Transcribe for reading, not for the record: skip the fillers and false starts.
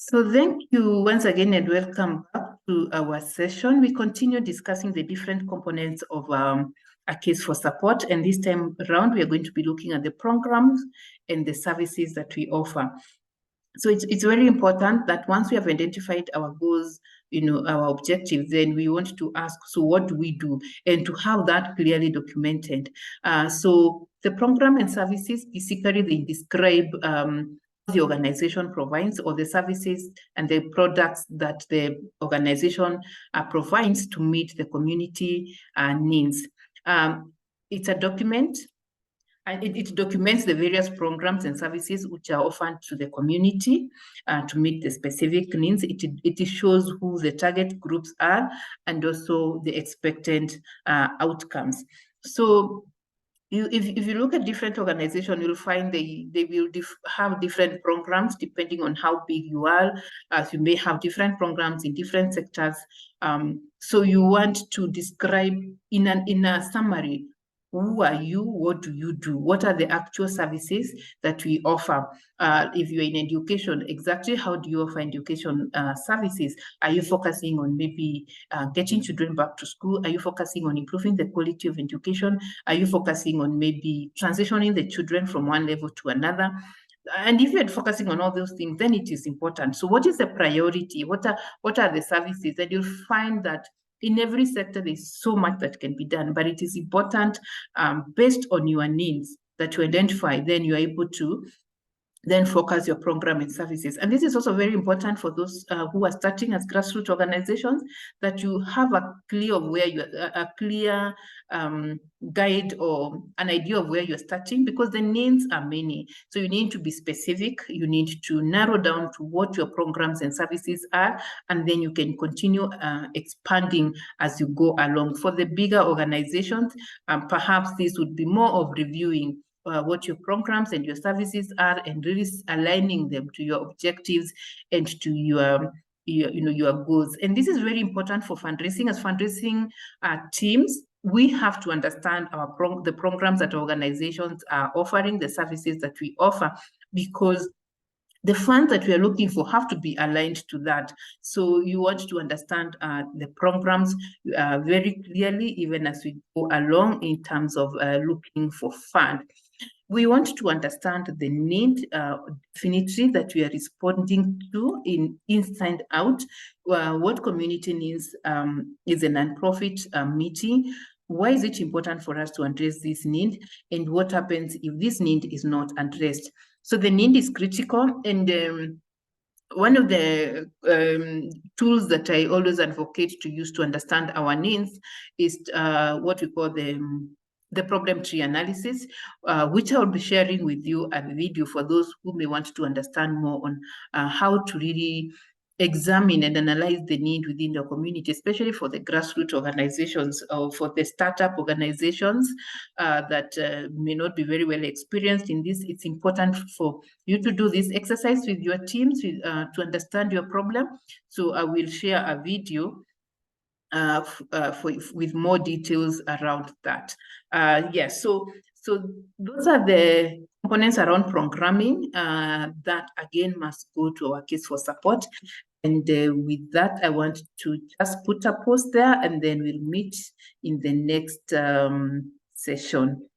So thank you once again and welcome back to our session. We continue discussing the different components of a case for support, and this time around we are going to be looking at the programs and the services that we offer. So it's very important that once we have identified our goals, our objectives, then we want to ask, so what do we do? And to have that clearly documented. So the program and services, basically they describe the organization provides or the services and the products that the organization provides to meet the community needs. It's a document. And it documents the various programs and services which are offered to the community to meet the specific needs. It shows who the target groups are and also the expected outcomes. So if you look at different organizations, you'll find they will have different programs depending on how big you are. You may have different programs in different sectors. So you want to describe in a summary, who are you? What do you do? What are the actual services that we offer? If you're in education, exactly how do you offer education services? Are you focusing on maybe getting children back to school? Are you focusing on improving the quality of education? Are you focusing on maybe transitioning the children from one level to another? And if you're focusing on all those things, then it is important. So what is the priority? What are the services? And you'll find that in every sector, there's so much that can be done, but it is important based on your needs that you identify, then you're able to then focus your program and services. And this is also very important for those who are starting as grassroots organizations, that you have a clear of where a clear guide or an idea of where you're starting, because the needs are many. So you need to be specific. You need to narrow down to what your programs and services are, and then you can continue expanding as you go along. For the bigger organizations, perhaps this would be more of reviewing what your programs and your services are, and really aligning them to your objectives and to your goals. And this is very important for fundraising. As fundraising teams, we have to understand the programs that organizations are offering, the services that we offer, because the funds that we are looking for have to be aligned to that. So you want to understand the programs very clearly, even as we go along in terms of looking for funds. We want to understand the need definitely that we are responding to inside out. What community needs is a nonprofit meeting. Why is it important for us to address this need? And what happens if this need is not addressed? So the need is critical, and one of the tools that I always advocate to use to understand our needs is what we call the problem tree analysis, which I will be sharing with you a video for those who may want to understand more on how to really examine and analyze the need within the community, especially for the grassroots organizations or for the startup organizations that may not be very well experienced in this. It's important for you to do this exercise with your teams to understand your problem. So I will share a video with more details around that. Yes, so those are the components around programming that again must go to our case for support. And with that, I want to just put a pause there, and then we'll meet in the next session.